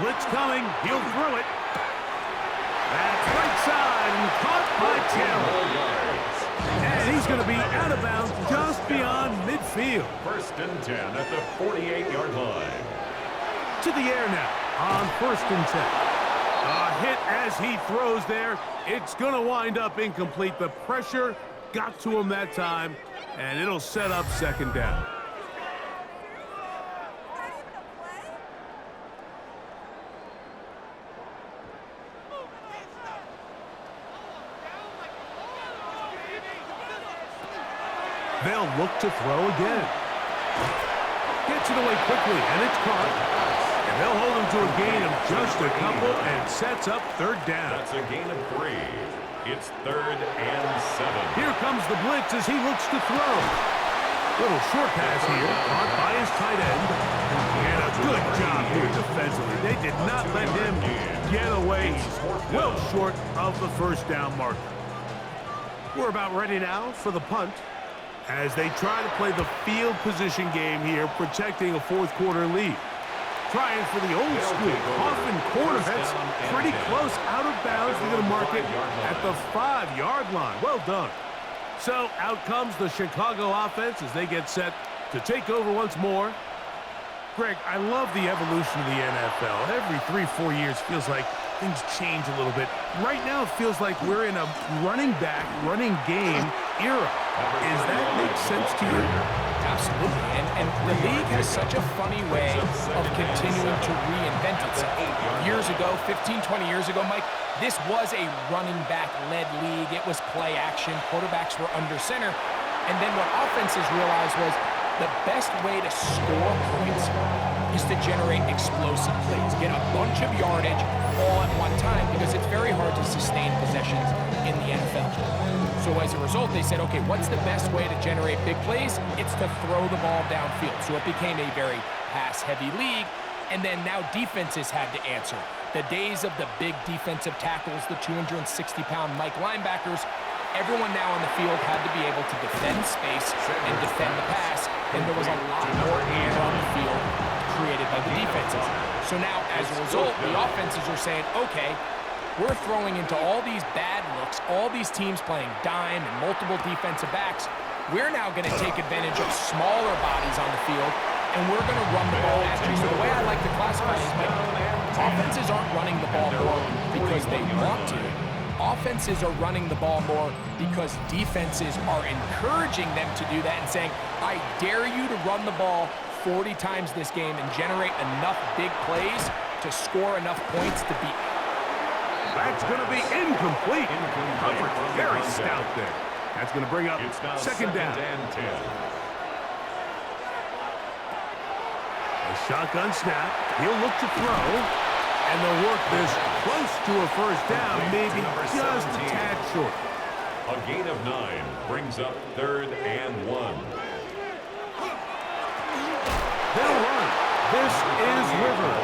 Blitz coming. He'll throw it. That's right side and caught by Taylor. And he's going to be out of bounds just beyond midfield. 1st and 10 at the 48-yard line. To the air now on 1st and 10. A hit as he throws there. It's going to wind up incomplete. The pressure got to him that time, and it'll set up 2nd down. They'll look to throw again. Gets it away quickly, and it's caught. And they'll hold him to a gain of just a couple and sets up 3rd down. That's a gain of 3. It's 3rd and 7. Here comes the blitz as he looks to throw. Little short pass here, caught by his tight end. And a good job here defensively. They did not let him get away. He's well short of the 1st down marker. We're about ready now for the punt, as they try to play the field position game here, protecting a 4th quarter lead. Trying for the old school coffin corner. That's pretty close out of bounds. They're going to mark it at the 5-yard line. Well done. So out comes the Chicago offense as they get set to take over once more. Greg, I love the evolution of the NFL. Every 3-4 years feels like things change a little bit. Right now it feels like we're in a running back, running game era. Does that make sense to you? Absolutely. And the league has such a funny way of continuing to reinvent itself. Years ago, 15, 20 years ago, Mike, this was a running back-led league. It was play action. Quarterbacks were under center. And then what offenses realized was the best way to score points is to generate explosive plays. Get a bunch of yardage all at one time, because it's very hard to sustain possessions in the NFL. So as a result, they said, okay, what's the best way to generate big plays? It's to throw the ball downfield. So it became a very pass-heavy league. And then now defenses had to answer. The days of the big defensive tackles, the 260-pound Mike linebackers, everyone now on the field had to be able to defend space and defend the pass. And there was a lot more air on the field created by the defenses. So now, as a result, the offenses are saying, okay, we're throwing into all these bad looks, all these teams playing dime and multiple defensive backs. We're now going to take advantage of smaller bodies on the field, and we're going to run the ball at you. So the way I like to classify it is, like, offenses aren't running the ball more because they want to. Offenses are running the ball more because defenses are encouraging them to do that and saying, I dare you to run the ball 40 times this game and generate enough big plays to score enough points to beat. That's going to be incomplete. Coverage very stout there. That's going to bring up 2nd down. A shotgun snap. He'll look to throw. And they'll work this close to a 1st down, maybe just a tad short. A gain of 9 brings up 3rd and 1. They'll run. This is Rivers.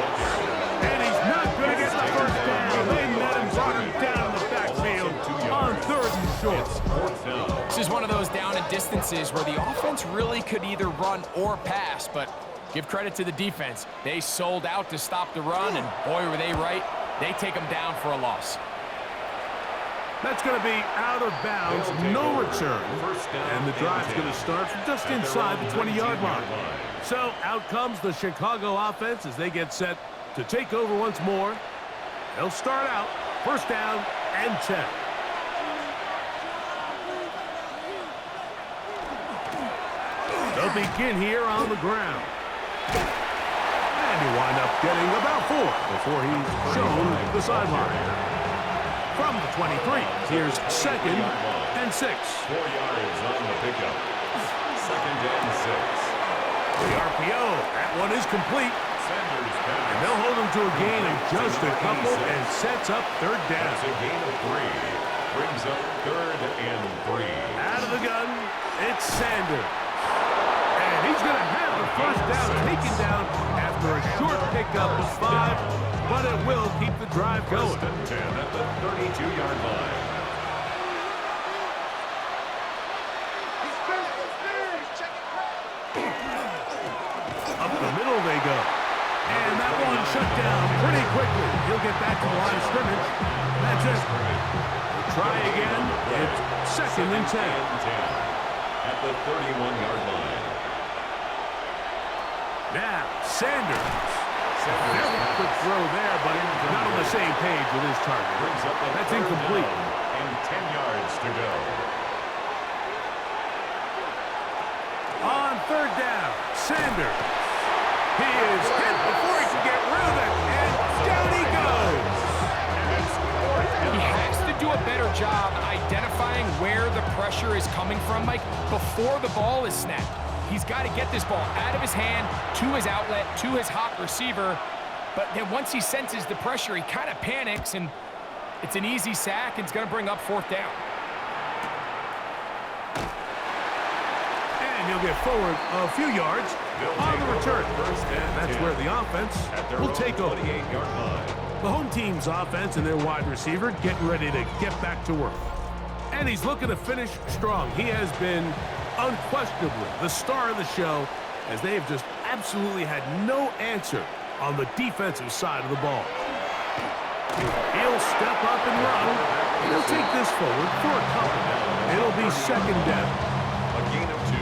And he's not going to get the 1st down. They met him, brought him down the backfield on 3rd and short. This is one of those down and distances where the offense really could either run or pass, but give credit to the defense. They sold out to stop the run, and boy, were they right. They take them down for a loss. That's going to be out of bounds, no return. And the drive's going to start from just inside the 20-yard line. So out comes the Chicago offense as they get set to take over once more. They'll start out 1st down and 10. They'll begin here on the ground. And he'll wind up getting about 4 before he's shown the sideline. From the 23, here's 2nd and 6. 4 yards on the pickup. 2nd and 6. The RPO, that one is complete. And they'll hold him to a gain of just a couple and sets up 3rd down. That's a gain of 3. Brings up 3rd and 3. Out of the gun, it's Sanders. And he's going to have the 1st down taken down after a short pickup of 5, but it will keep the drive going. 1st and 10 at the 32-yard line. Up the middle they go. And that one shut down pretty quickly. He'll get back to the line of scrimmage. That's it. We'll try again. It's 2nd and 10. At the 31-yard line. Now, Sanders. Very quick throw there, but not on the same page with his target. That's incomplete. And 10 yards to go. On 3rd down, Sanders. He is hit before he can get rid of it, and down he goes. He has to do a better job identifying where the pressure is coming from, Mike, before the ball is snapped. He's got to get this ball out of his hand, to his outlet, to his hot receiver. But then once he senses the pressure, he kind of panics, and it's an easy sack, and it's going to bring up 4th down. And he'll get forward a few yards on the return. And that's where the offense will take over. The home team's offense and their wide receiver getting ready to get back to work. And he's looking to finish strong. He has been unquestionably the star of the show, as they have just absolutely had no answer on the defensive side of the ball. He'll step up and run. He'll take this forward for a couple. It'll be 2nd down.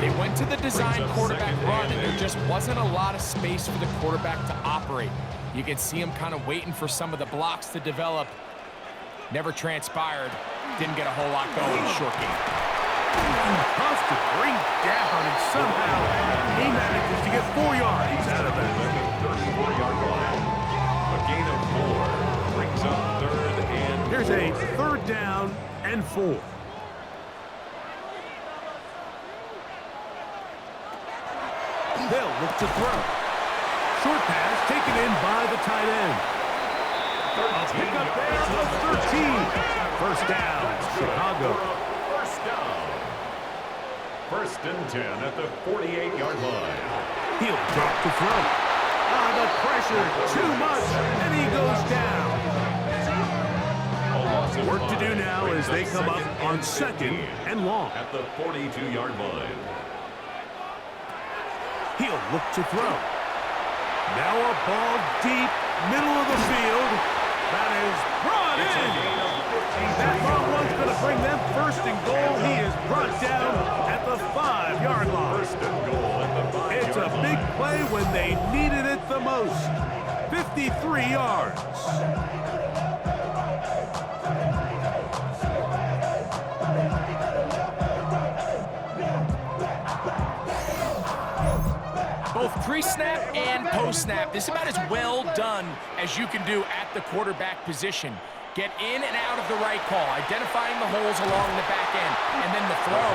They went to the design quarterback run, and there just wasn't a lot of space for the quarterback to operate. You can see him kind of waiting for some of the blocks to develop. Never transpired. Didn't get a whole lot going. Short game. Tough to bring down, and somehow he manages to get 4 yards out of it. 34-yard line. A gain of 4 brings up 3rd and 4. Here's a 3rd down and 4. They'll look to throw. Short pass taken in by the tight end. A pick up there of 13. 1st down, Chicago. 1st down. 1st and 10 at the 48-yard line. He'll drop to throw. The pressure too much, and he goes down. Work to do now as they come up on 2nd and long. At the 42-yard line. He'll look to throw. Now a ball deep, middle of the field. That is brought in. That long one's going to bring them 1st and goal. He is brought down at the 5-yard line. 1st and goal at the 5-yard line. It's a big play when they needed it the most. 53 yards. Both pre-snap and post-snap, this is about as well done as you can do at the quarterback position. Get in and out of the right call, identifying the holes along the back end, and then the throw.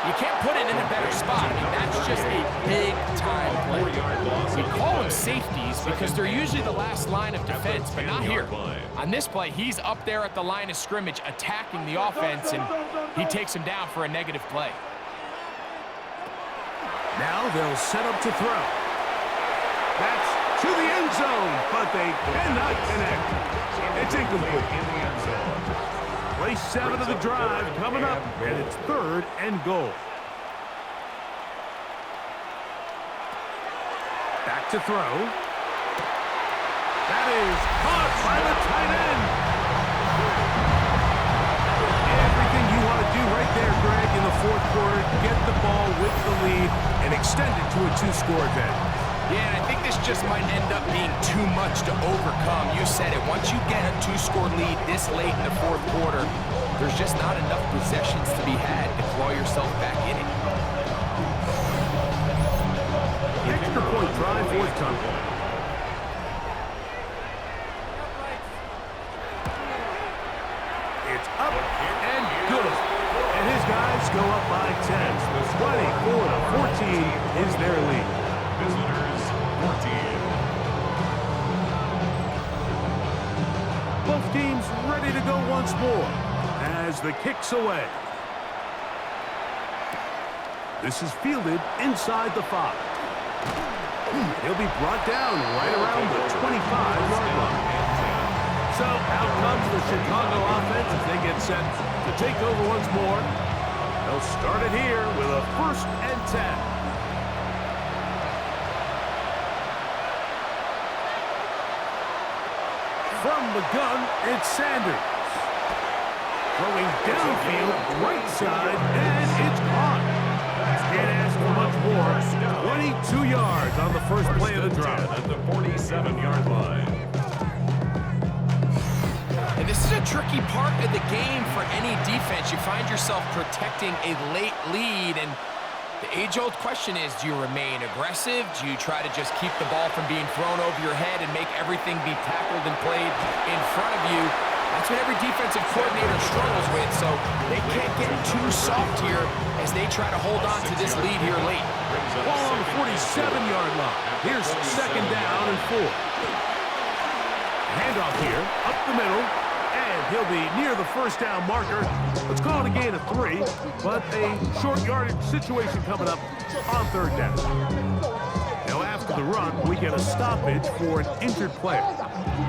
You can't put it in a better spot. I mean, that's just a big-time play. We call them safeties because they're usually the last line of defense, but not here. On this play, he's up there at the line of scrimmage attacking the offense, and he takes him down for a negative play. Now they'll set up to throw. That's to the end zone, but they cannot connect. It's incomplete. In the end zone. Play 7 of the drive coming up, and it's 3rd and goal. Back to throw. That is caught by the tight end. Everything you want to do right there, Greg, in the 4th quarter, get the ball with the lead and extend it to a 2-score advantage. Yeah, and I think this just might end up being too much to overcome. You said it. Once you get a 2-score lead this late in the 4th quarter, there's just not enough possessions to be had to claw yourself back in it. Extra point drive forthcoming. It's up and good. And his guys go up by 10. 24-14 is their lead. Visitors 14. Both teams ready to go once more as the kick's away. This is fielded inside the 5. He'll be brought down right around the 25-yard line. So out comes the Chicago offense as they get set to take over once more. They'll start it here with a 1st and 10. From the gun, it's Sanders. Throwing downfield, right side, and it's caught. Can't ask for much more. 22 yards on the first play of the drive. At the 47-yard line. And this is a tricky part of the game for any defense. You find yourself protecting a late lead, and the age-old question is, do you remain aggressive? Do you try to just keep the ball from being thrown over your head and make everything be tackled and played in front of you? That's what every defensive coordinator struggles with, so they can't get too soft here as they try to hold on to this lead here late. Ball on the 47-yard line. Here's second down and 4. Handoff here, up the middle, and he'll be near the first down marker. Let's call it a gain of 3, but a short yardage situation coming up on third down. Now after the run, we get a stoppage for an injured player.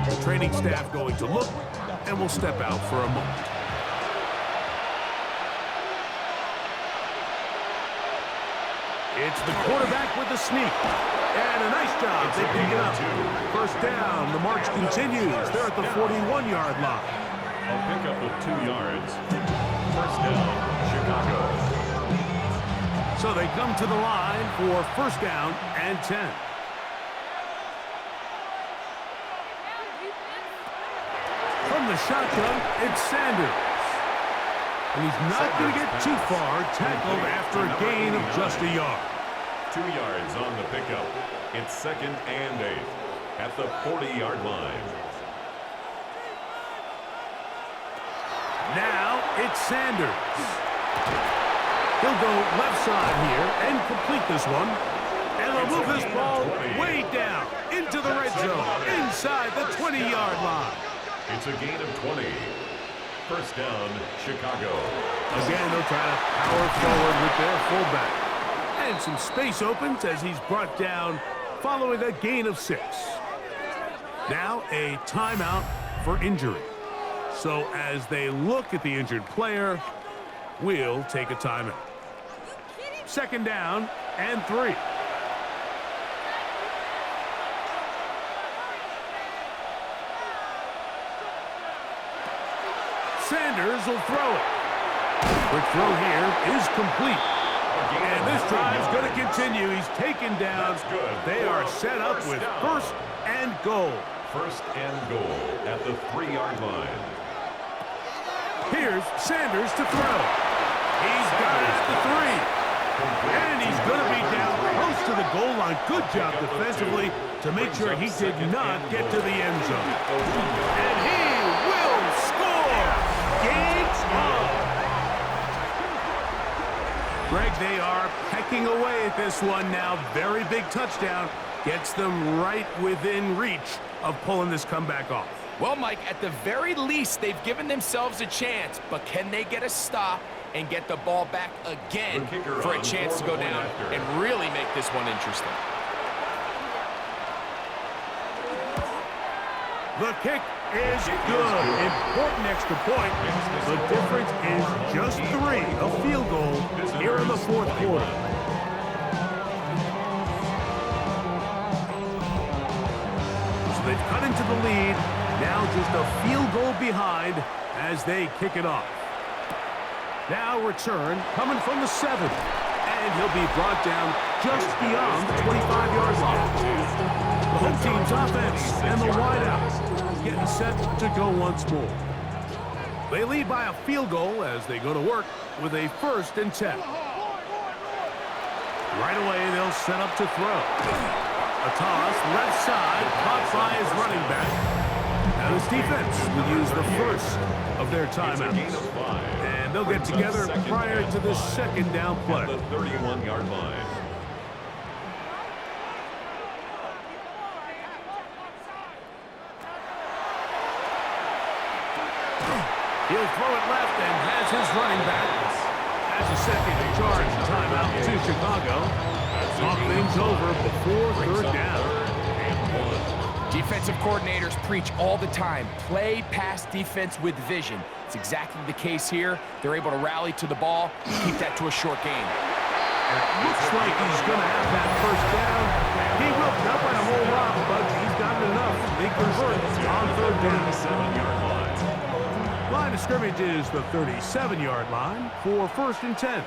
The training staff going to look, and we'll step out for a moment. It's the quarterback with the sneak. And a nice job. They pick it up. First down. The march continues. They're at the 41-yard line. A pickup of 2 yards. First down, Chicago. So they come to the line for first down and 10. From the shotgun, it's Sanders. And he's not going to get too far, tackled after a gain of just a yard. 2 yards on the pickup. It's second and 8 at the 40-yard line. Now it's Sanders. He'll go left side here and complete this one. And they'll move this ball way down into the red zone, inside the 20-yard line. It's a gain of 20. First down, Chicago. Again, they'll try to power forward with their fullback. And some space opens as he's brought down following a gain of 6. Now a timeout for injury. So as they look at the injured player, we'll take a timeout. Second down and 3. Sanders will throw it. Quick throw here is complete. And this drive's going to continue. He's taken down. They are set up with first and goal. First and goal at the 3-yard line. Here's Sanders to throw. He's got it at the 3. And he's going to be down close to the goal line. Good job defensively to make sure he did not get to the end zone. And he will score. Game's on. Greg, they are pecking away at this one now. Very big touchdown. Gets them right within reach of pulling this comeback off. Well, Mike, at the very least, they've given themselves a chance, but can they get a stop and get the ball back again for a chance to go down and really make this one interesting? The kick is good. Important extra point. The difference is just 3. A field goal here in the fourth quarter. So they've cut into the lead. Now just a field goal behind as they kick it off. Now return coming from the 7. And he'll be brought down just beyond the 25-yard line. The home team's offense and the wideout getting set to go once more. They lead by a field goal as they go to work with a 1st and 10. Right away, they'll set up to throw. A toss, left side, caught by his running back. Now this defense will use the first of their timeouts. And they'll get together prior to the second down play. At the 31-yard line. He'll throw it left and has his running back. As a second charge timeout to Chicago. Talk things over before third down. Defensive coordinators preach all the time, play pass defense with vision. It's exactly the case here. They're able to rally to the ball and keep that to a short game. It looks like he's going to have that first down. He will not by a whole lot, but he's got enough to make convert on third down. 37-yard line. Line of scrimmage is the 37-yard line for 1st and 10.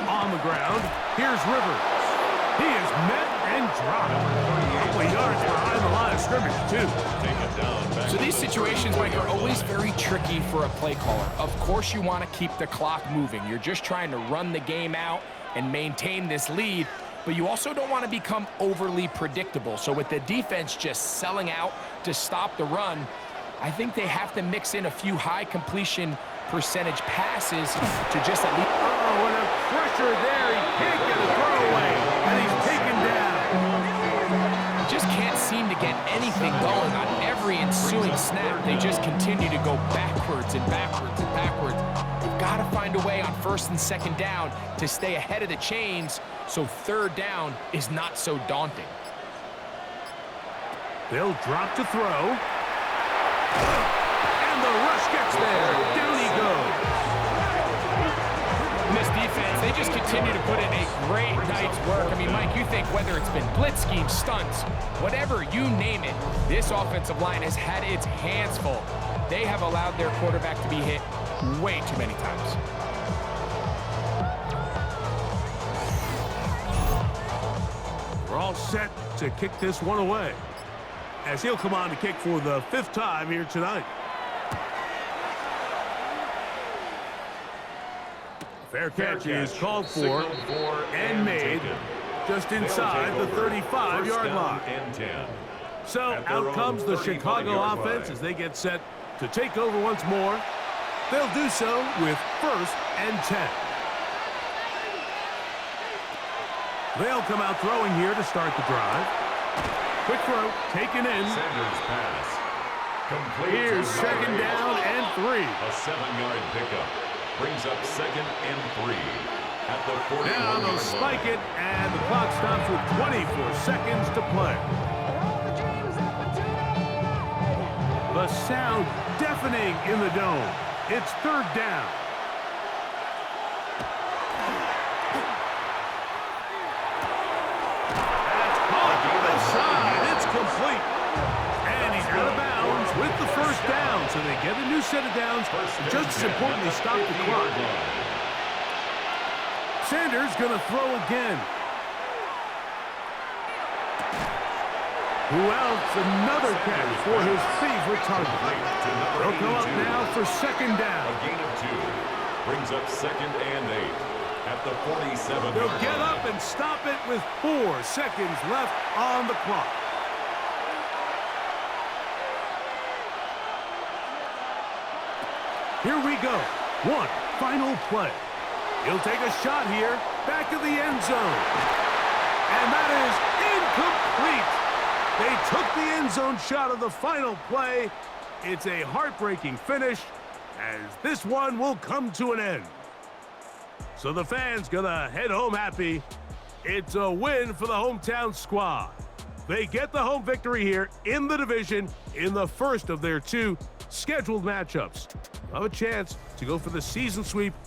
On the ground, here's Rivers. He is met and dropped. A couple of yards behind the line of scrimmage, too. So these situations, Mike, are always very tricky for a play caller. Of course you want to keep the clock moving. You're just trying to run the game out and maintain this lead, but you also don't want to become overly predictable. So with the defense just selling out to stop the run, I think they have to mix in a few high completion percentage passes to just at least... Oh, and a pressure there. He can't get a throwaway, and he's taken down. Just can't seem to get anything going on every ensuing snap. They just continue to go backwards and backwards and backwards. You've got to find a way on 1st and 2nd down to stay ahead of the chains so 3rd down is not so daunting. They'll drop to throw. And the rush gets there. Down he goes. In this defense, they just continue to put in a great night's work. I mean, Mike, you think whether it's been blitz schemes, stunts, whatever you name it, this offensive line has had its hands full. They have allowed their quarterback to be hit way too many times. We're all set to kick this one away, as he'll come on to kick for the 5th time here tonight. Fair catch is called for and made just inside the 35-yard line. So out comes the Chicago offense as they get set to take over once more. They'll do so with 1st and 10. They'll come out throwing here to start the drive. Quick throw, taken in. Sanders pass. Complete. Here's 2nd down and 3. A 7-yard pickup. Brings up 2nd and 3 at the 41-yard line. Now they'll spike it, and the clock stops with 24 seconds to play. The sound deafening in the dome. It's 3rd down. That's caught on the side. It's complete. And he's out of bounds with the 1st down. So they get a new set of downs. Just as importantly, stop the clock. Sanders going to throw again. Who else? Another catch for his favorite target. They'll come up now for 2nd down. A gain of 2. Brings up 2nd and 8 at the 47-yard line. They'll get up and stop it with 4 seconds left on the clock. Here we go. One final play. He'll take a shot here, back of the end zone. And that is incomplete. They took the end zone shot of the final play. It's a heartbreaking finish, as this one will come to an end. So the fans gonna head home happy. It's a win for the hometown squad. They get the home victory here in the division in the first of their 2 scheduled matchups. Have a chance to go for the season sweep